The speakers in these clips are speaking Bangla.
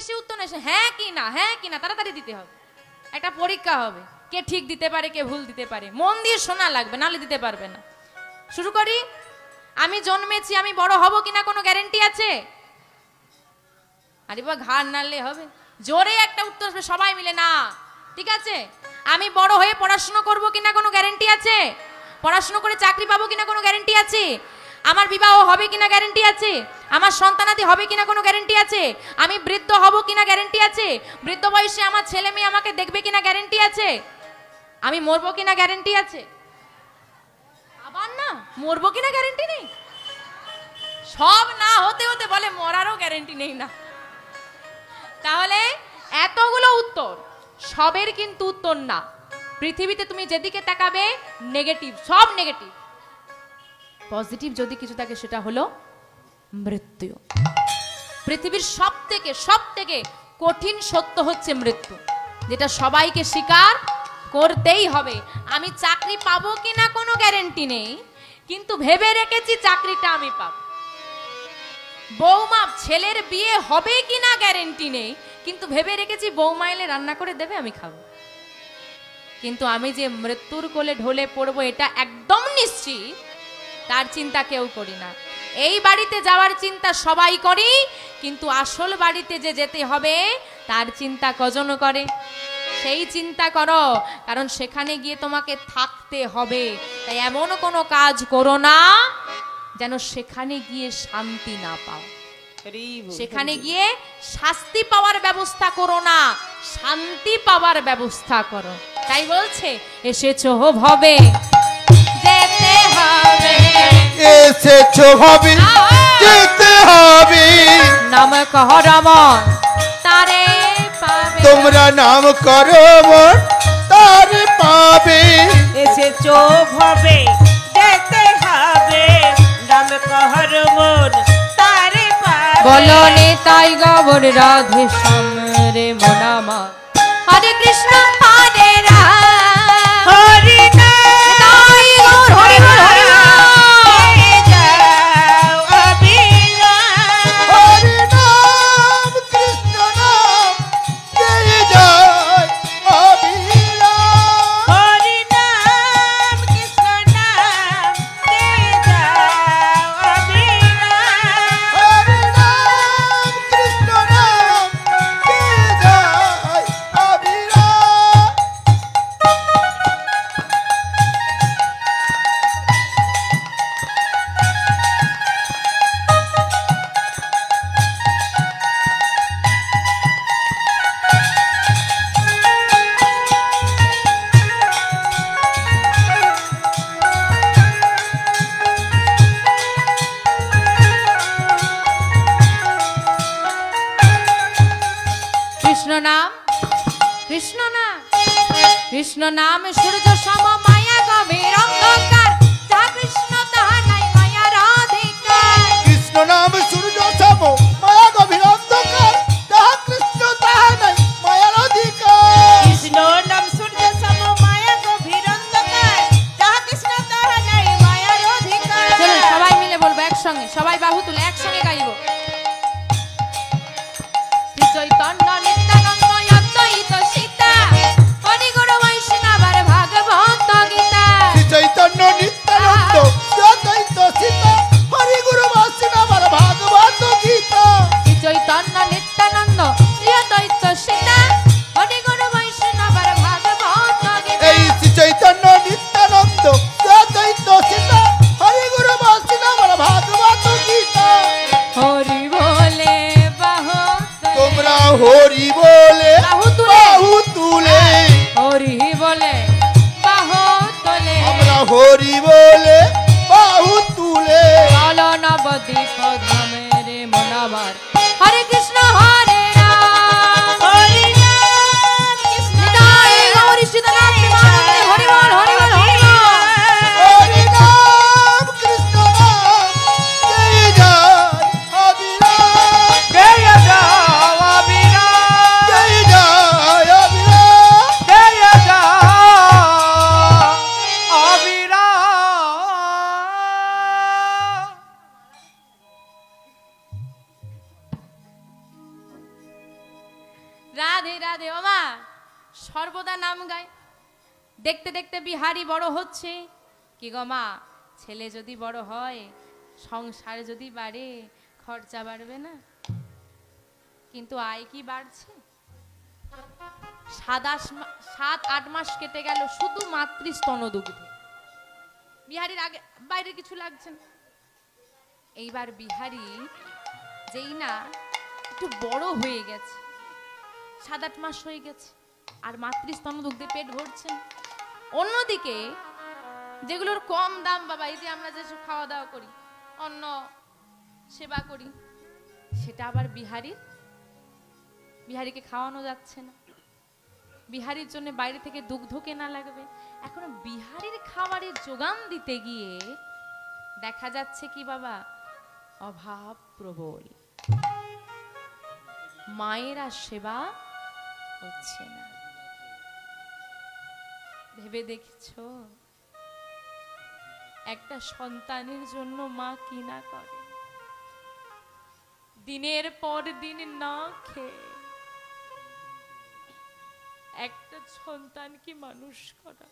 বেশি উত্তর এসে হ্যাঁ কি না তাড়াতাড়ি দিতে হবে, একটা পরীক্ষা হবে, কে ঠিক দিতে পারে কে ভুল দিতে পারে, মন দিয়ে শোনা লাগবে, নাহলে দিতে পারবে না। শুরু করি। আমি জন্মেছি, আমি বড় হব কিনা কোনো গ্যারেন্টি আছে? আরে বা ঘাড় নাড়লে হবে? জোরে একটা উত্তর আসবে সবাই মিলে, না ঠিক আছে। আমি বড় হয়ে পড়াশোনা করব কিনা কোনো গ্যারেন্টি আছে? পড়াশোনা করে চাকরি পাবো কিনা কোনো গ্যারেন্টি আছে? আমার বিবাহ হবে কিনা গ্যারেন্টি আছে? আমার সন্তানাদি হবে কিনা কোনো গ্যারেন্টি আছে? আমি বৃদ্ধ হব কিনা গ্যারেন্টি আছে? বৃদ্ধ বয়সে আমার ছেলে মেয়ে আমাকে দেখবে কিনা গ্যারেন্টি আছে? আমি মরবো কিনা গ্যারেন্টি আছে? আবার না, মরবো কিনা গ্যারেন্টি নেই। সব না হতে হতে বলে মরারও গ্যারেন্টি নেই না। তাহলে এতগুলো উত্তর, সবের কিন্তু উত্তর না। পৃথিবীতে তুমি যেদিকে তাকাবে নেগেটিভ, সব নেগেটিভ। পজিটিভ যদি কিছু থাকে সেটা হলো মৃত্যু। পৃথিবীর সব থেকে কঠিন সত্য হচ্ছে মৃত্যু, যেটা সবাইকে স্বীকার করতেই হবে। আমি চাকরি পাবো কিনা কোনো গ্যারেন্টি নেই, কিন্তু ভেবে রেখেছি চাকরিটা আমি পাবো। বৌমা, ছেলের বিয়ে হবে কিনা গ্যারেন্টি নেই, কিন্তু ভেবে রেখেছি বৌমা এলে রান্না করে দেবে, আমি খাবো। কিন্তু আমি যে মৃত্যুর কোলে ঢলে পড়বো এটা একদম নিশ্চিত, তার চিন্তা কেউ করি না। এই বাড়িতে যাওয়ার চিন্তা সবাই করি, কিন্তু আসল বাড়িতে যে যেতে হবে তার চিন্তা কজন করে? সেই চিন্তা করো, কারণ সেখানে গিয়ে তোমাকে থাকতে হবে। তাই এমন কোনো কাজ করো না যেন সেখানে গিয়ে শান্তি না পাও, সেখানে গিয়ে শাস্তি পাওয়ার ব্যবস্থা করো না, শান্তি পাওয়ার ব্যবস্থা করো। তাই বলছে এসেছো ভবে যেতে হবে, এসেছো ভবে যেতে হবে, নাম কহ রমন তারে পাবে, তোমরা নাম করো মন তারে পাবে। এসেছো ভবে যেতে হবে, নাম কহ রমন তারে পাবে। বলো নিতাই গৌর রাধে শ্যাম রে মন আমার, হরে কৃষ্ণ হরে রাম, হরি নিতাই গৌর হরি বল হরি বল। যাও অবিরাম, হরি নাম কৃষ্ণ নাম জয় জয় অবিরাম, হরি নাম কৃষ্ণ নাম রে যাও অবিরাম। হরি নাম কৃষ্ণ নাম জয় জয় অবিরাম। কৃষ্ণ নাম, কৃষ্ণ নাম, কৃষ্ণ নাম সূর্য সম মায়া গভীর অন্ধকার, যাহা কৃষ্ণ তাহা নাই মায়ার অধিকার। কৃষ্ণ নাম সূর্য সম মায়া গভীর অন্ধকার, যাহা কৃষ্ণ তাহা নাই মায়ার অধিকার। কৃষ্ণ নাম সূর্য সম মায়া গভীর অন্ধকার, যাহা কৃষ্ণ তাহা নাই মায়ার অধিকার। চলুন সবাই মিলে বলবো একসঙ্গে, সবাই বাহু তুলে একসঙ্গে গাইব। শ্রী চৈতন্য নিত্যানন্দ অদ্বৈত সীতা, হরি গুরু বৈষ্ণবের ভাগবত গীতা। শ্রী চৈতন্য নিত্যানন্দ অদ্বৈত সীতা, হরি গুরু বৈষ্ণবের ভাগবত গীতা। শ্রী চৈতন্য নিত্যানন্দ শ্রী অদ্বৈত সীতা, হরি গুরু বৈষ্ণবের ভাগবত গীতা। এই শ্রী চৈতন্য নিত্যানন্দ অদ্বৈত সীতা, হরি গুরু বৈষ্ণবের ভাগবত গীতা। হরি বলে বাহু তোমরা হরি বলে বাহু তুলে, বাহু তুলে, হরি বলে বাহু তোলে, আমরা হরি বলে বাহু তুলে। চলো নবদ্বীপ ধামের মন আমার, হরে কৃষ্ণ হরে রাম, হরি নাম কৃষ্ণ নিতাই গৌর সীতানাথ প্রেমানন্দে হরি বল হরি বল হরি বল। হরি নাম কৃষ্ণ নাম জয় জয় অবিরাম, জয় যাও অবিরাম, জয় জয় অবিরাম। জয় যাও অবিরাম। রাধে রাধে। ও মা সর্বদা নাম গায়। দেখতে দেখতে বিহারি বড় হচ্ছে। কি গো মা, ছেলে যদি বড় হয়, সংসার যদি বাড়ে, খরচা বাড়বে না? কিন্তু আয় কি বাড়ছে? 7-8 মাস কেটে গেল শুধু মাতৃস্তন দুগ্ধে। বিহারীর আগে বাইরে কিছু লাগছে না। এইবার বিহারি যেই না একটু বড় হয়ে গেছে, 7-8 মাস হয়ে গেছে, আর মাতৃস্তন দুগ্ধে পেট ভরছে। অন্যদিকে যেগুলোর কম দাম বাবা, এই যে আমরা যেসব খাওয়া দাওয়া করি, অন্ন সেবা করি, সেটা আবার বিহারীকে খাওয়ানো যাচ্ছে না। বিহারীর জন্য বাইরে থেকে দুগ্ধ কেনা লাগবে। এখন বিহারীর খাবারের যোগান দিতে গিয়ে দেখা যাচ্ছে কি বাবা, অভাব প্রবল, মায়ের আর সেবা হচ্ছে না। ভেবে দেখছো একটা সন্তানের জন্য মা কি না করে, দিনের পর দিন না খেয়ে একটা সন্তানকে মানুষ করা।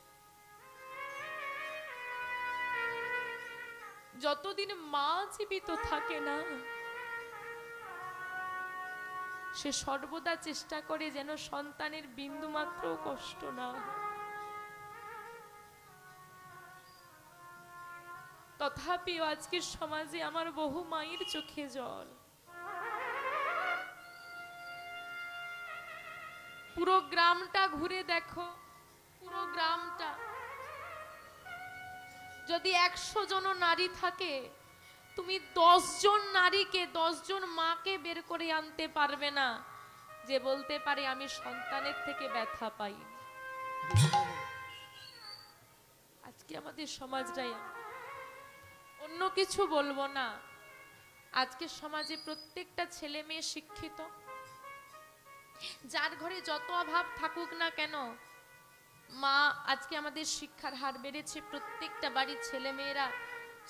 যতদিন মা জীবিত থাকে না, সে সর্বদা চেষ্টা করে যেন সন্তানের বিন্দু মাত্র কষ্ট না হয়। তথাপিও আজকের সমাজে আমার বহু মায়ের চোখে জল। পুরো গ্রামটা ঘুরে দেখো, পুরো গ্রামটা যদি 100 জন নারী থাকে, তুমি 10 জন নারীকে, 10 জন মাকে বের করে আনতে পারবে না যে বলতে পারে আমি সন্তানের থেকে ব্যথা পাই। আজকে আমাদের সমাজটাই, অন্য কিছু বলবো না, আজকে সমাজে প্রত্যেকটা ছেলে মেয়ে শিক্ষিত। যার ঘরে যত অভাব থাকুক না কেন, মা আজকে আমাদের শিক্ষার হার বেড়েছে, প্রত্যেকটা বাড়ির ছেলে মেয়েরা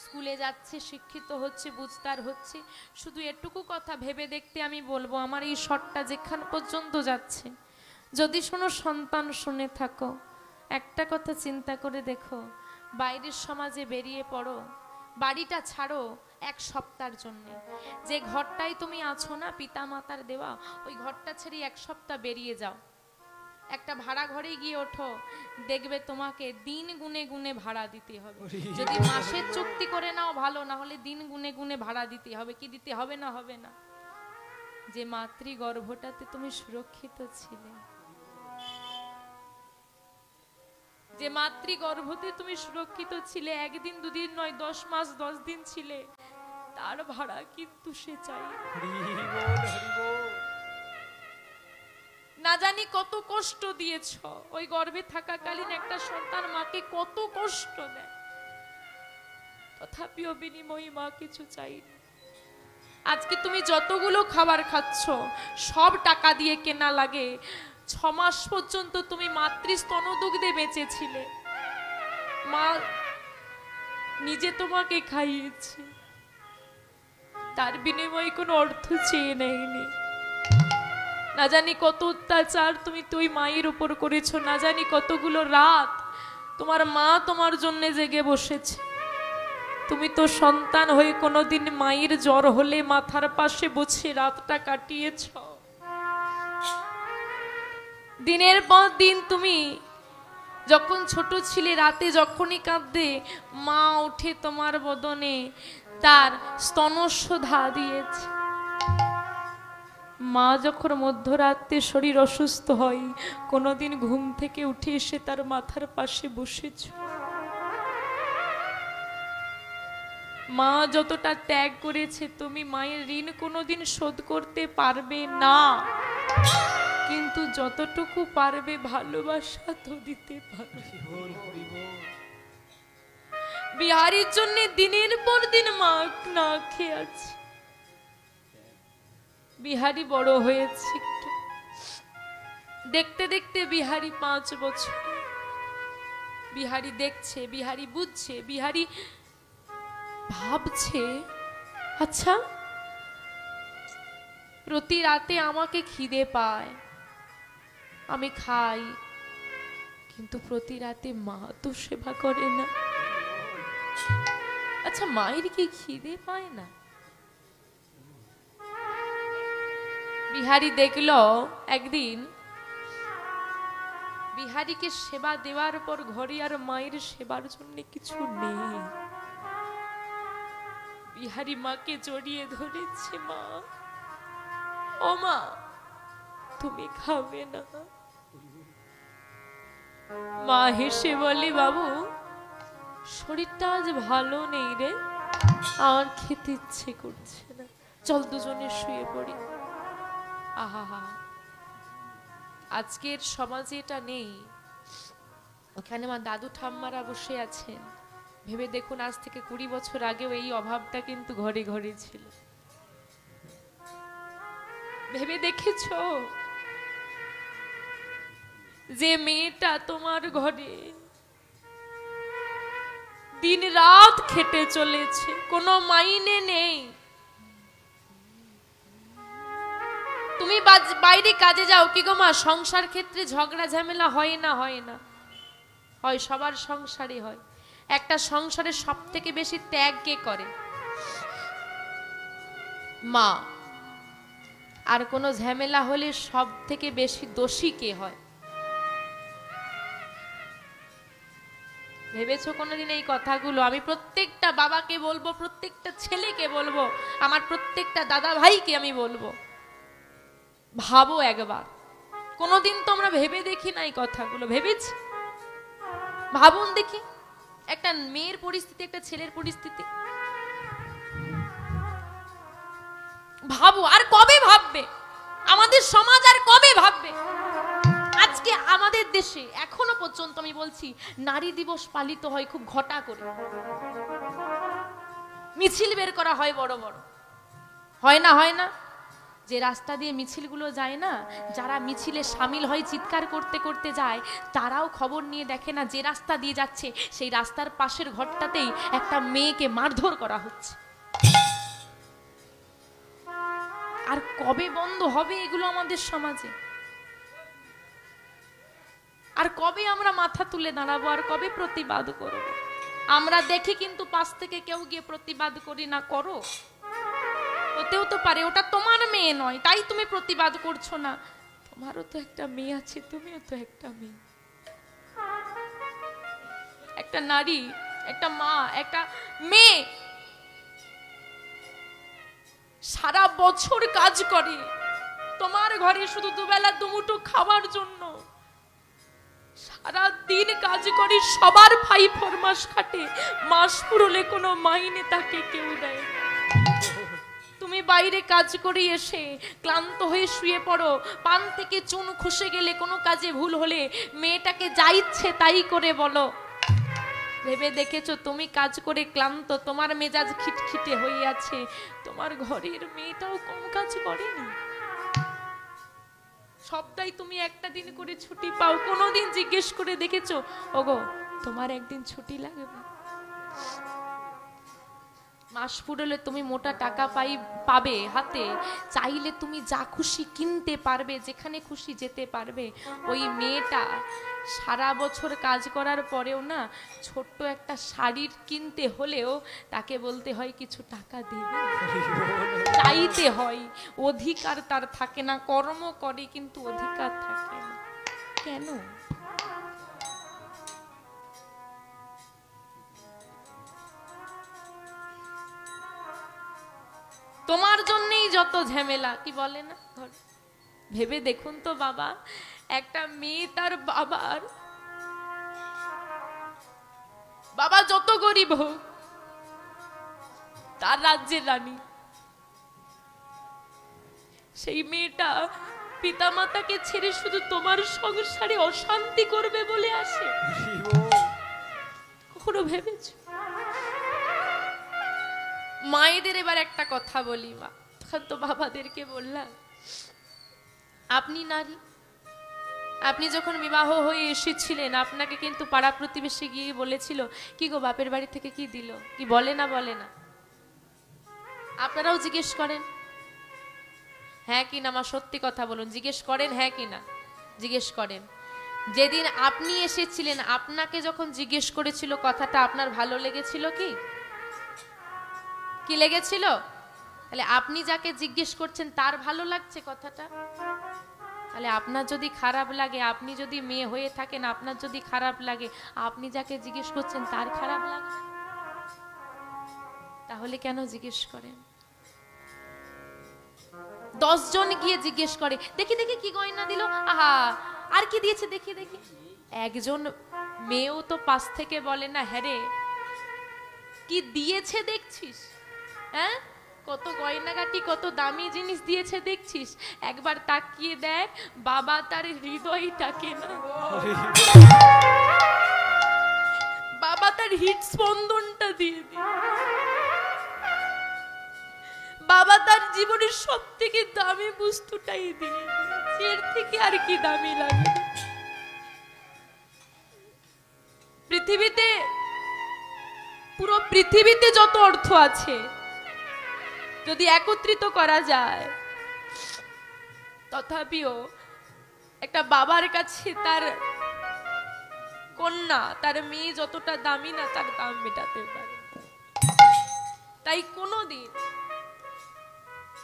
স্কুলে যাচ্ছে, শিক্ষিত হচ্ছে, বুঝতার হচ্ছে। শুধু এটুকু কথা ভেবে দেখতে আমি বলবো, আমার এই শটটা যেখান পর্যন্ত যাচ্ছে, যদি শোনো সন্তান শুনে থাকো, একটা কথা চিন্তা করে দেখো, বাইরের সমাজে বেরিয়ে পড়ো, বাড়িটা ছাড়ো 1 সপ্তাহের জন্য। যে ঘরটাই তুমি আছো না পিতা মাতার দেওয়া, ওই ঘরটা ছেড়ে 1 সপ্তাহ বেরিয়ে যাও, একটা ভাড়া ঘরে গিয়ে ওঠো, দেখবে তোমাকে দিন গুনে গুনে ভাড়া দিতে হবে। যদি মাসের চুক্তি করে নাও ভালো, না হলে দিন গুনে গুনে ভাড়া দিতে হবে। কি দিতে হবে না? হবে না। যে মাতৃগর্ভটাতে তুমি সুরক্ষিত ছিলে, যে মাতৃগর্ভতে তুমি সুরক্ষিত ছিলে, 1 দিন 2 দিন নয়, 10 মাস 10 দিন ছিলে, তার ভাড়া কিন্তু সে চাই। না জানি কত কষ্ট দিয়েছ, ওই গর্ভে থাকাকালীন একটা সন্তান মাকে কত কষ্ট দেয়, তথাপিও বিনিময়ে মা কিছু চাইনি। আজকে তুমি যতগুলো খাবার খাচ্ছ সব টাকা দিয়ে কেনা লাগে। 6 মাস পর্যন্ত তুমি মাতৃস্তন দুগ্ধে বেঁচেছিলে, মা নিজে তোমাকে খাইয়েছে, তার বিনিময়ে কোনো অর্থ চেয়ে নেয়নি। না জানি কত অত্যাচার তুমি তুই মায়ের উপর করেছো, না জানি কতগুলো রাত তোমার মা তোমার জন্য জেগে বসেছে। তুমি তো সন্তান হয়ে কোনোদিন মায়ের জ্বর হলে মাথার পাশে বসে রাতটা কাটিয়েছ। দিনের পর দিন তুমি যখন ছোট ছিলে, রাতে যখনই কাঁদতে, মা উঠে তোমার বদনে তার স্তনস্যধা দিয়েছে। মা যখন মধ্যরাতে শরীর অসুস্থ হয়, কোনোদিন ঘুম থেকে উঠে এসে তার মাথার পাশে বসেছ। মা যতটা ত্যাগ করেছে, তুমি মায়ের ঋণ কোনোদিন শোধ করতে পারবে না, কিন্তু যতটুকু পারবে ভালোবাসা তো দিতে পারবে। বিহারীর জন্য দিনের পর দিন মা না খেয়ে আছে। বিহারী বড় হয়েছে একটু, দেখতে দেখতে বিহারী 5 বছর। বিহারী দেখছে, বিহারী বুঝছে, বিহারী ভাবছে, আচ্ছা প্রতি রাতে আমাকে খিদে পায়, আমি খাই, কিন্তু প্রতি রাতে মা তো সেবা করে না। আচ্ছা, মায়ের কি খিদে পায় না? বিহারী দেখলো একদিন বিহারীকে সেবা দেওয়ার পর ঘরে আর মায়ের সেবার জন্য কিছু নেই। বিহারী মাকে জড়িয়ে ধরেছে, মা, ও মা, তুমি খাবে না? মা হেসে বলে, বাবু, শরীরটা আজ ভালো নেই রে, আর খেতে ইচ্ছে করছে না, চল দুজনে শুয়ে পড়ি। আহা, আজকের সমাজে এটা নেই। ওখানে আমার দাদু ঠাম্মারা বসে আছেন, ভেবে দেখুন আজ থেকে 20 বছর আগেও এই অভাবটা কিন্তু ঘরে ঘরে ছিল। ভেবে দেখেছো যে মেয়েটা তোমার ঘরে দিন রাত খেটে চলেছে, কোনো মাইনে নেই, তুমি বাইরে কাজে যাও, কি গো মা, সংসার ক্ষেত্রে ঝগড়া ঝামেলা হয় না? হয় না? হয়, সবার সংসারে হয়। একটা সংসারে সব থেকে বেশি ত্যাগ কে করে? মা। আর কোনো ঝামেলা হলে সব থেকে বেশি দোষী কে হয়? ভেবেছো কোনোদিন এই কথাগুলো? আমি প্রত্যেকটা বাবাকে বলবো, প্রত্যেকটা ছেলেকে বলবো, আমার প্রত্যেকটা দাদা ভাইকে আমি বলবো, ভাবো একবার। কোনোদিন তো আমরা ভেবে দেখি না এই কথাগুলো, ভেবেছি? ভাবুন দেখি, একটা মেয়ের পরিস্থিতি, একটা ছেলের পরিস্থিতি ভাবো। আর কবে ভাববে? আমাদের সমাজ আর কবে ভাববে? আজকে আমাদের দেশে এখনো পর্যন্ত আমি বলছি, নারী দিবস পালিত হয় খুব ঘটা করে, মিছিল বের করা হয় বড় বড়, হয় না? হয় না? যে রাস্তা দিয়ে মিছিলগুলো যায় না, যারা মিছিলে সামিল হয় চিৎকার করতে করতে যায়, তারাও খবর নিয়ে দেখে না যে রাস্তা দিয়ে যাচ্ছে সেই রাস্তার পাশের ঘরটাতেই একটা মেয়েকে মারধর করা হচ্ছে। আর কবে বন্ধ হবে এগুলো আমাদের সমাজে? আর কবে আমরা মাথা তুলে দাঁড়াবো? আর কবে প্রতিবাদ করব? আমরা দেখি কিন্তু পাশ থেকে কেউ গিয়ে প্রতিবাদ করি না। করো, হতেও তো পারে ওটা তোমার মেয়ে নয়, তাই তুমি প্রতিবাদ করছো না। তোমারও তো একটা মেয়ে আছে, তুমিও তো একটা মেয়ে, একটা নারী, একটা মা, একটা মেয়ে সারা বছর কাজ করে তোমার ঘরে শুধু দুবেলা দুমুঠো খাওয়ার জন্য, সারা দিন কাজ করে, সবার ভাই ফরমাস খাটে, মাস পুরলে কোনো মাইনে তাকে কেউ দেয়। তুমি বাইরে কাজ করে এসে ক্লান্ত হয়ে শুয়ে পড়ো, পান থেকে চুন খসে গেলে, কোনো কাজে ভুল হলে মেয়েটাকে যা ইচ্ছে তাই করে বলো। ভেবে দেখেছো তুমি কাজ করে ক্লান্ত, তোমার মেজাজ খিটখিটে হয়ে আছে, তোমার ঘরের মেয়েটাও কম কাজ করেনি? সপ্তাহে তুমি একটা দিন করে ছুটি পাও, কোনোদিন জিজ্ঞেস করে দেখেছো, ওগো তোমার একদিন ছুটি লাগবে? মাস পুরলে তুমি মোটা টাকা পাবে হাতে, চাইলে তুমি যা খুশি কিনতে পারবে, যেখানে খুশি যেতে পারবে। ওই মেয়েটা সারা বছর কাজ করার পরেও না, ছোট্ট একটা শাড়ি কিনতে হলেও তাকে বলতে হয় কিছু টাকা দেবে, চাইতে হয়। অধিকার তার থাকে না, কর্ম করে কিন্তু অধিকার থাকে না। কেন? তোমার জন্যই যত ঝামেলা, কি বলে না? ভেবে দেখুন তো বাবা, একটা মেয়ে তার বাবা যত গরিব হোক, তার রাজ্যের রানী, সেই মেয়েটা পিতামাতাকে ছেড়ে শুধু তোমার সংসারে অশান্তি করবে বলে আসে? কখনো ভেবেছো? মায়েদের এবার একটা কথা বলি, মা, তখন তো বাবাদেরকে বললাম, আপনি নারী, আপনি যখন বিবাহ হয়ে এসেছিলেন, আপনাকে কিন্তু পাড়া প্রতিবেশী গিয়ে বলেছিল, কি গো বাপের বাড়ি থেকে কি দিল? কি বলে না? বলে না? আপনারাও জিজ্ঞেস করেন হ্যাঁ কি না? মা সত্যি কথা বলুন, জিজ্ঞেস করেন হ্যাঁ কি না? জিজ্ঞেস করেন, যেদিন আপনি এসেছিলেন আপনাকে যখন জিজ্ঞেস করেছিল কথাটা আপনার ভালো লেগেছিল কি? কি লেগেছিল? তাহলে আপনি যাকে জিজ্ঞেস করছেন তার ভালো লাগছে কথাটা? তাহলে আপনার যদি খারাপ লাগে, আপনি যদি মেয়ে হয়ে থাকেন, আপনার যদি খারাপ লাগে, আপনি যাকে জিজ্ঞেস করছেন তার খারাপ লাগে? তাহলে কেন জিজ্ঞেস করেন? 10 জন গিয়ে জিজ্ঞেস করে, দেখি দেখি কি গয়না দিল, আহা আর কি দিয়েছে দেখি দেখি। একজন মেয়েও তো পাশ থেকে বলে না, হ্যাঁ রে কি দিয়েছে দেখছিস, হ্যাঁ কত গয়নাগাটি কত দামি জিনিস দিয়েছে দেখছিস, একবার তাকিয়ে দেখ বাবা তার হৃদয়টাকে না, বাবা তার হৃদস্পন্দনটা দিয়ে দিয়ে, বাবা তার জীবনের সব থেকে দামি বস্তুটাই দিয়ে দিয়েছে, এর থেকে আর কি দামি লাগে? পৃথিবীতে, পুরো পৃথিবীতে যত অর্থ আছে যদি একত্রিত করা যায়, তথাপিও একটা বাবার কাছে তার কন্যা, তার মেয়ে যতটা দামি না, তার দাম মেটাতে পারে। তাই কোনোদিন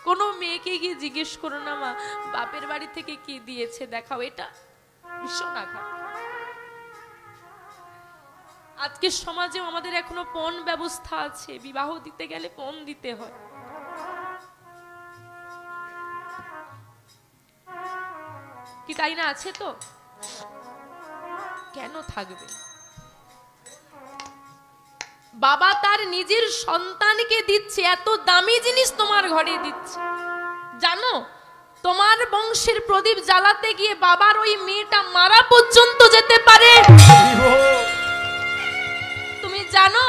কোনো মেয়েকে গিয়ে জিজ্ঞেস করো না, মা বাপের বাড়ি থেকে কি দিয়েছে দেখাও, এটা ভীষণ আঘাত। আজকের সমাজেও আমাদের এখনো পণ ব্যবস্থা আছে, বিবাহ দিতে গেলে পণ দিতে হয়। কি তাই না? আছে তো? কেন থাকবে? বাবা তার নিজের সন্তানকে দিচ্ছে, এত দামি জিনিস তোমার ঘরে দিচ্ছে। জানো তোমার বংশের প্রদীপ জ্বালাতে গিয়ে বাবার ওই মেয়েটা মারা পর্যন্ত যেতে পারে। তুমি জানো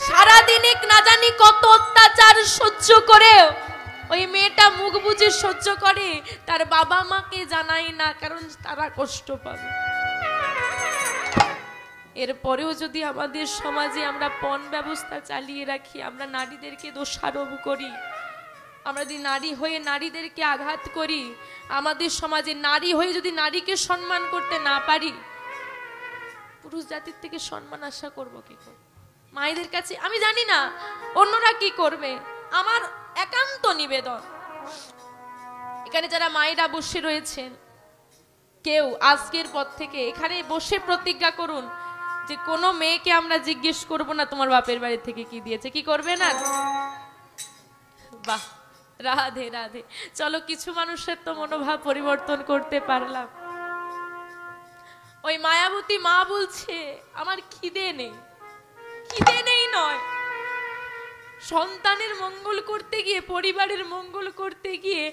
সারাদিনে না জানি কত অত্যাচার সহ্য করে ওই মেয়েটা মুখ বুজে সহ্য করে, তার বাবা মাকে জানায় না, কারণ তারা কষ্ট পাবে। এরপরেও যদি আমাদের সমাজে আমরা পণ ব্যবস্থা চালিয়ে রাখি, আমরা নারীদেরকে দোষারোপ করি, আমরা যদি নারী হয়ে নারীদেরকে আঘাত করি, আমাদের সমাজে নারী হয়ে যদি নারীকে সম্মান করতে না পারি, পুরুষ জাতির থেকে সম্মান আশা করব কি করে? মায়েদের কাছে আমি জানি না অন্যরা কি করবে, আমার একান্ত নিবেদন, এখানে যারা মায়েরা বসে রয়েছেন, কেউ আজকের পর থেকে এখানে বসে প্রতিজ্ঞা করুন যে কোনো মেয়েকে আমরা জিজ্ঞেস করব না তোমার বাপের বাড়ি থেকে কি দিয়েছে। কি করবে না? বাহ, রাধে রাধে। চলো কিছু মানুষের তো মনোভাব পরিবর্তন করতে পারলাম। ওই মায়াবতী মা বলছে আমার খিদে নেই, খিদে নেই নয়, সন্তানের মঙ্গল করতে গিয়ে, পরিবারের মঙ্গল করতে গিয়ে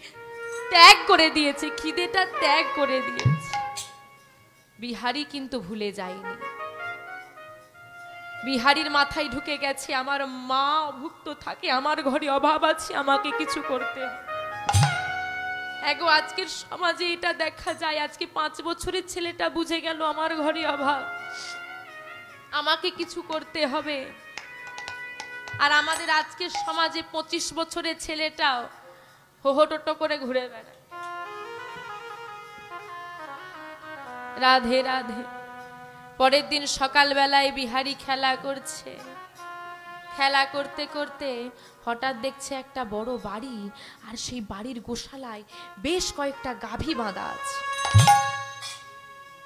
ত্যাগ করে দিয়েছে, খিদেটা ত্যাগ করে দিয়েছে। বিহারী কিন্তু ভুলে যায়নি। বিহারীর মাথায় ঢুকে গেছে আমার মা অভুক্ত থাকে, আমার ঘরে অভাব আছে, আমাকে কিছু করতে হবে। এগো আজকের সমাজে এটা দেখা যায়, আজকে 5 বছরের ছেলেটা বুঝে গেল আমার ঘরে অভাব, আমাকে কিছু করতে হবে। আর আমাদের আজকের সমাজে 25 বছরের ছেলেটাও হোহটোটো করে ঘুরে বেড়ায়। রাধে রাধে। পরের দিন সকালবেলায় বিহারী খেলা করছে, খেলা করতে করতে হঠাৎ দেখছে একটা বড় বাড়ি, আর সেই বাড়ির গোশালায় বেশ কয়েকটা গাভী বাঁধা আছে।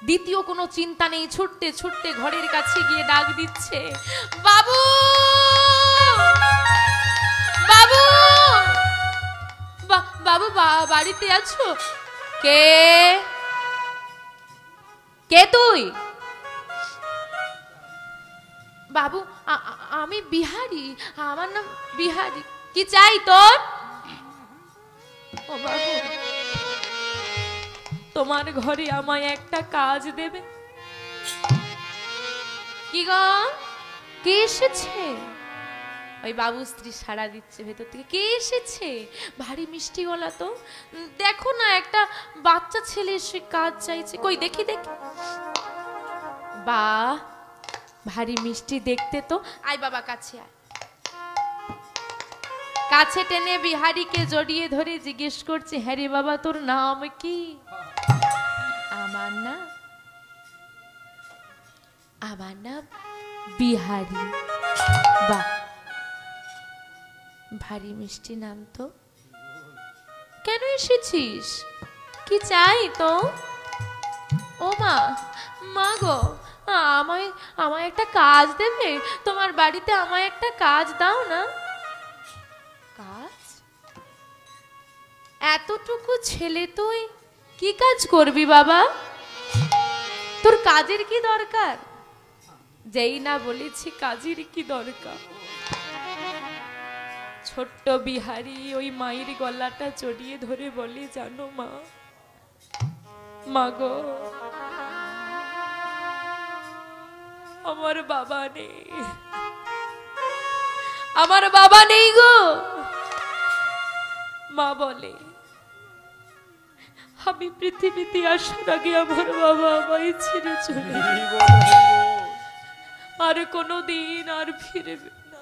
দ্বিতীয় কোনো চিন্তা নেই, ছুটতে ছুটতে ঘরের কাছে গিয়ে ডাক দিচ্ছে, বাবু বাবু বাবু, বাড়িতে আছো? কে কে তুই? বাবু আমি বিহারী, আমার নাম বিহারী। কি চাই তোর? ও বাবু, তোমার ঘরে আমায় একটা কাজ দেবে। কি গো, কে এসেছে? ওই বাবু স্ত্রী সাড়া দিচ্ছে ভেতর থেকে, কে এসেছে? ভারী মিষ্টি গলা তো, দেখো না একটা বাচ্চা ছেলে এসে কাজ চাইছে। কই দেখি দেখি। বাহ, ভারী মিষ্টি দেখতে তো। আয় বাবা কাছে আয়। কাছে টেনে বিহারীকে জড়িয়ে ধরে জিজ্ঞেস করছে, হ্যাঁ রে বাবা তোর নাম কি? আমার নাম বিহারি। বাহ, ভারী মিষ্টি নাম তো। কেন এসেছিস? কি চাই তো? ও মা, মা গো, আমায় আমায় একটা কাজ দেবে? তোমার বাড়িতে আমায় একটা কাজ দাও না। কাজ? এতটুকু ছেলে তুই কি কাজ করবি বাবা? তোর কাজের কি দরকার? যেই না বলেছি কাজের কি দরকার, ছোট্ট বিহারি ওই মায়ের গলাটা জড়িয়ে ধরে বলে, জানো মা, মাগো আমার বাবা নেই, আমার বাবা নেই গো। মা বলে আমি পৃথিবীতে আসার আগে আমার বাবা আমায় ছেড়ে চলে আর কোনোদিন আর ফিরবে না।